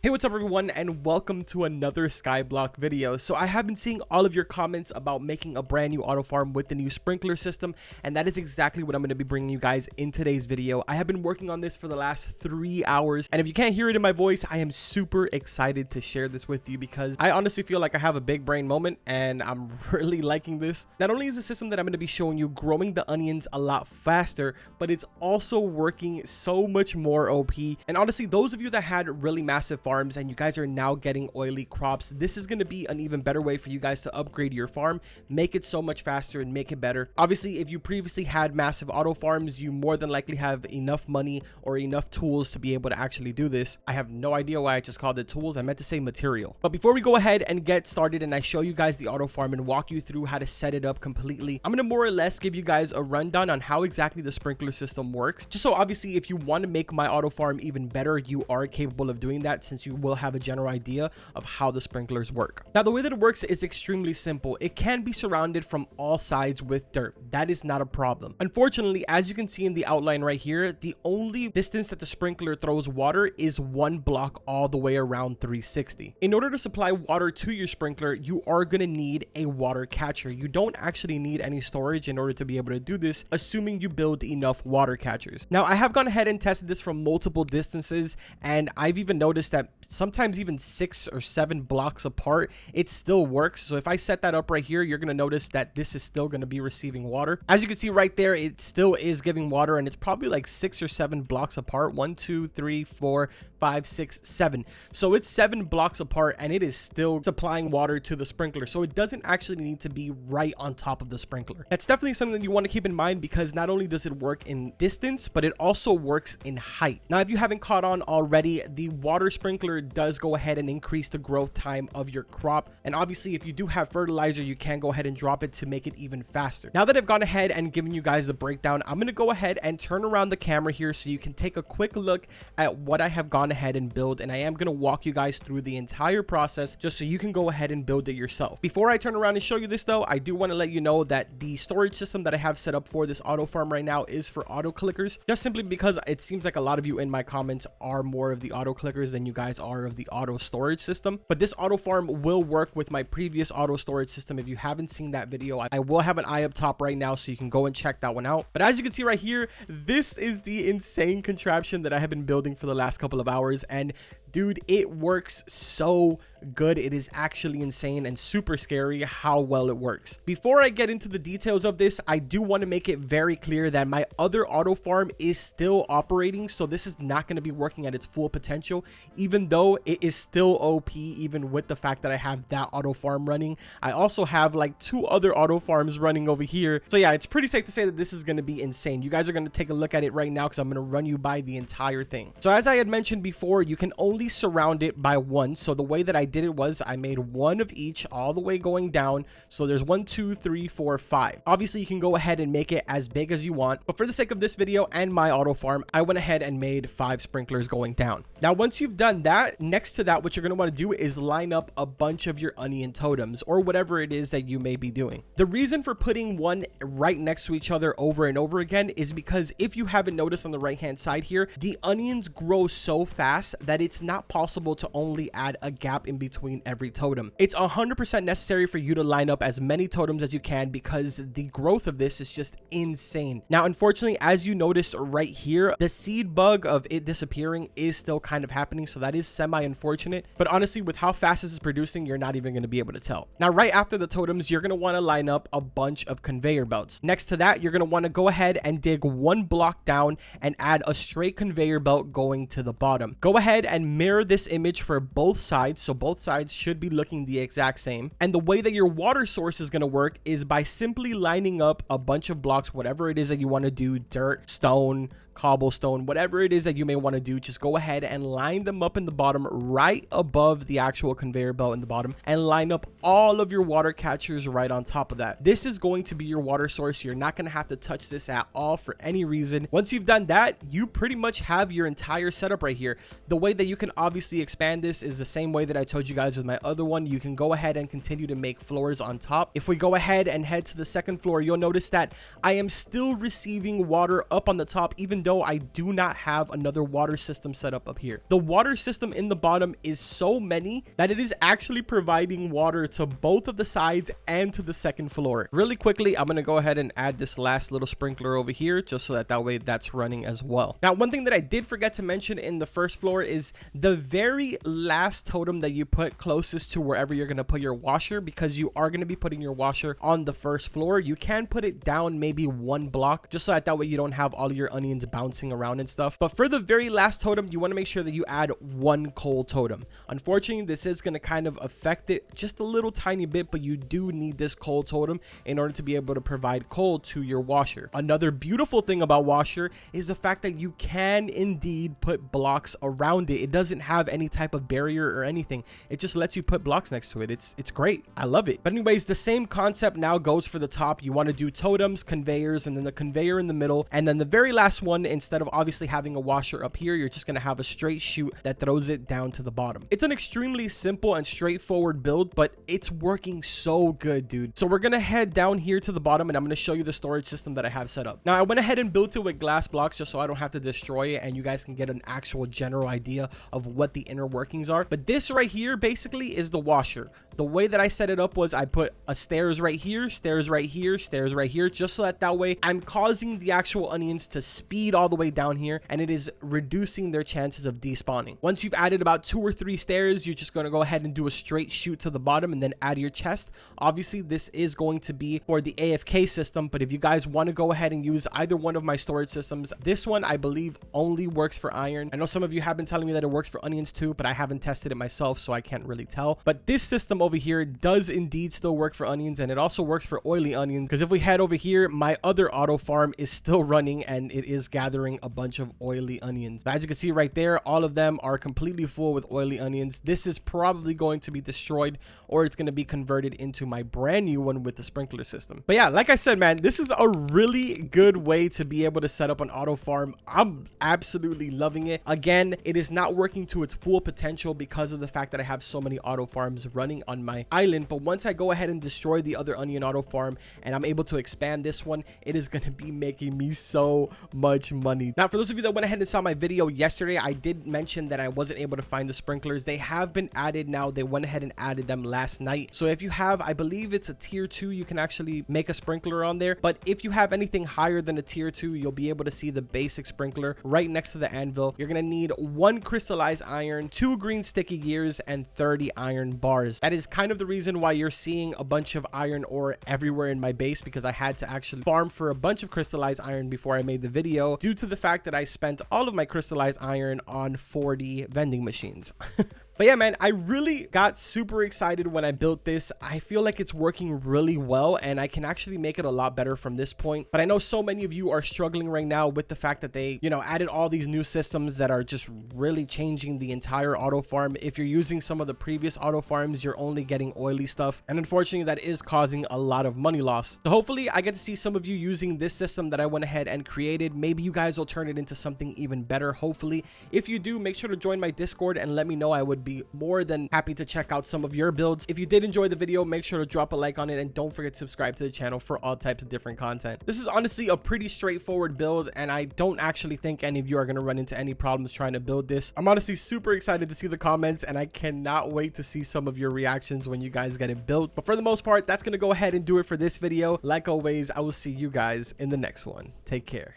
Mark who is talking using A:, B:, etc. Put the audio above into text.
A: Hey, what's up everyone, and welcome to another Skyblock video. So I have been seeing all of your comments about making a brand new auto farm with the new sprinkler system, and that is exactly what I'm going to be bringing you guys in today's video. I have been working on this for the last 3 hours, and if you can't hear it in my voice, I am super excited to share this with you because I honestly feel like I have a big brain moment and I'm really liking this. Not only is the system that I'm going to be showing you growing the onions a lot faster, but it's also working so much more OP. And honestly, those of you that had really massive farms and you guys are now getting oily crops, this is going to be an even better way for you guys to upgrade your farm, make it so much faster and make it better. Obviously, if you previously had massive auto farms, you more than likely have enough money or enough tools to be able to actually do this. I have no idea why I just called it tools. I meant to say material. But before we go ahead and get started and I show you guys the auto farm and walk you through how to set it up completely, I'm going to more or less give you guys a rundown on how exactly the sprinkler system works, just so obviously if you want to make my auto farm even better, you are capable of doing that, since you will have a general idea of how the sprinklers work. Now, the way that it works is extremely simple. It can be surrounded from all sides with dirt. That is not a problem. Unfortunately, as you can see in the outline right here, the only distance that the sprinkler throws water is 1 block all the way around 360. In order to supply water to your sprinkler, you are going to need a water catcher. You don't actually need any storage in order to be able to do this, assuming you build enough water catchers. Now, I have gone ahead and tested this from multiple distances, and I've even noticed that sometimes even 6 or 7 blocks apart, it still works. So if I set that up right here, you're going to notice that this is still going to be receiving water. As you can see right there, it still is giving water, and it's probably like 6 or 7 blocks apart. 1, 2, 3, 4, 5, 6, 7. So it's 7 blocks apart and it is still supplying water to the sprinkler. So it doesn't actually need to be right on top of the sprinkler. That's definitely something that you want to keep in mind, because not only does it work in distance, but it also works in height. Now, if you haven't caught on already, the water sprinkler does go ahead and increase the growth time of your crop. And obviously, if you do have fertilizer, you can go ahead and drop it to make it even faster. Now that I've gone ahead and given you guys the breakdown, I'm going to go ahead and turn around the camera here so you can take a quick look at what I have gone ahead and build. And I am going to walk you guys through the entire process just so you can go ahead and build it yourself. Before I turn around and show you this though, I do want to let you know that the storage system that I have set up for this auto farm right now is for auto clickers, just simply because it seems like a lot of you in my comments are more of the auto clickers than you guys are of the auto storage system. But this auto farm will work with my previous auto storage system. If you haven't seen that video, I will have an eye up top right now so you can go and check that one out. But as you can see right here, this is the insane contraption that I have been building for the last couple of hours, and dude, it works so good. It is actually insane and super scary how well it works. Before I get into the details of this, I do want to make it very clear that my other auto farm is still operating, so this is not going to be working at its full potential, even though it is still OP. Even with the fact that I have that auto farm running, I also have like 2 other auto farms running over here. So yeah, it's pretty safe to say that this is going to be insane. You guys are going to take a look at it right now because I'm going to run you by the entire thing. So as I had mentioned before, you can only surround it by 1. So the way that I did it was I made 1 of each all the way going down. So there's 1, 2, 3, 4, 5. Obviously, you can go ahead and make it as big as you want, but for the sake of this video and my auto farm, I went ahead and made 5 sprinklers going down. Now, once you've done that, next to that, what you're going to want to do is line up a bunch of your onion totems or whatever it is that you may be doing. The reason for putting 1 right next to each other over and over again is because if you haven't noticed on the right hand side here, the onions grow so fast that it's not possible to only add a gap in between every totem. It's 100% necessary for you to line up as many totems as you can because the growth of this is just insane. Now, unfortunately, as you noticed right here, the seed bug of it disappearing is still kind of happening, so that is semi-unfortunate. But honestly, with how fast this is producing, you're not even going to be able to tell. Now, right after the totems, you're going to want to line up a bunch of conveyor belts. Next to that, you're going to want to go ahead and dig 1 block down and add a straight conveyor belt going to the bottom. Go ahead and mirror this image for both sides, so both sides should be looking the exact same. And the way that your water source is going to work is by simply lining up a bunch of blocks, whatever it is that you want to do, dirt, stone, cobblestone, whatever it is that you may want to do, just go ahead and line them up in the bottom right above the actual conveyor belt in the bottom, and line up all of your water catchers right on top of that. This is going to be your water source. You're not going to have to touch this at all for any reason. Once you've done that, you pretty much have your entire setup right here. The way that you can obviously expand this is the same way that I told you guys with my other one. You can go ahead and continue to make floors on top. If we go ahead and head to the second floor, you'll notice that I am still receiving water up on the top, even though I do not have another water system set up here. The water system in the bottom is so many that it is actually providing water to both of the sides and to the second floor. Really quickly, I'm going to go ahead and add this last little sprinkler over here just so that way that's running as well. Now, one thing that I did forget to mention in the first floor is the very last totem that you put closest to wherever you're going to put your washer, because you are going to be putting your washer on the first floor. You can put it down maybe one block just so that way you don't have all of your onions bouncing around and stuff. But for the very last totem, you want to make sure that you add one coal totem. Unfortunately, this is going to kind of affect it just a little tiny bit, but you do need this coal totem in order to be able to provide coal to your washer. Another beautiful thing about washer is the fact that you can indeed put blocks around it. It doesn't have any type of barrier or anything. It just lets you put blocks next to it. It's great. I love it. But anyways, the same concept now goes for the top. You want to do totems, conveyors, and then the conveyor in the middle. And then the very last one, instead of obviously having a washer up here, you're just going to have a straight chute that throws it down to the bottom. It's an extremely simple and straightforward build, but it's working so good, dude. So we're going to head down here to the bottom, and I'm going to show you the storage system that I have set up. Now, I went ahead and built it with glass blocks just so I don't have to destroy it, and you guys can get an actual general idea of what the inner workings are. But this right here basically is the washer. The way that I set it up was I put a stairs right here, stairs right here, stairs right here, just so that way I'm causing the actual onions to speed all the way down here, and it is reducing their chances of despawning. Once you've added about 2 or 3 stairs, you're just going to go ahead and do a straight chute to the bottom and then add your chest. Obviously, this is going to be for the AFK system, but if you guys want to go ahead and use either one of my storage systems, this one I believe only works for iron. I know some of you have been telling me that it works for onions too, but I haven't tested it myself, so I can't really tell. But this system over here does indeed still work for onions, and it also works for oily onions, because if we head over here, my other auto farm is still running and it is gathering a bunch of oily onions. As you can see right there, all of them are completely full with oily onions. This is probably going to be destroyed, or it's going to be converted into my brand new one with the sprinkler system. But yeah, like I said, man, this is a really good way to be able to set up an auto farm. I'm absolutely loving it. Again, it is not working to its full potential because of the fact that I have so many auto farms running on my island, but once I go ahead and destroy the other onion auto farm and I'm able to expand this one, it is going to be making me so much money. Now, for those of you that went ahead and saw my video yesterday, I did mention that I wasn't able to find the sprinklers. They have been added now. They went ahead and added them last night. So if you have, I believe it's a tier 2, you can actually make a sprinkler on there. But if you have anything higher than a tier 2, you'll be able to see the basic sprinkler right next to the anvil. You're going to need 1 crystallized iron, 2 green sticky gears, and 30 iron bars. That is kind of the reason why you're seeing a bunch of iron ore everywhere in my base, because I had to actually farm for a bunch of crystallized iron before I made the video, due to the fact that I spent all of my crystallized iron on 40 vending machines. But yeah, man, I really got super excited when I built this. I feel like it's working really well, and I can actually make it a lot better from this point. But I know so many of you are struggling right now with the fact that they, added all these new systems that are just really changing the entire auto farm. If you're using some of the previous auto farms, you're only getting oily stuff. And unfortunately, that is causing a lot of money loss. So hopefully I get to see some of you using this system that I went ahead and created. Maybe you guys will turn it into something even better, hopefully. If you do, make sure to join my Discord and let me know. I would be more than happy to check out some of your builds. If you did enjoy the video, make sure to drop a like on it, and don't forget to subscribe to the channel for all types of different content. This is honestly a pretty straightforward build, and I don't actually think any of you are going to run into any problems trying to build this. I'm honestly super excited to see the comments, and I cannot wait to see some of your reactions when you guys get it built. But for the most part, that's going to go ahead and do it for this video. Like always, I will see you guys in the next one. Take care.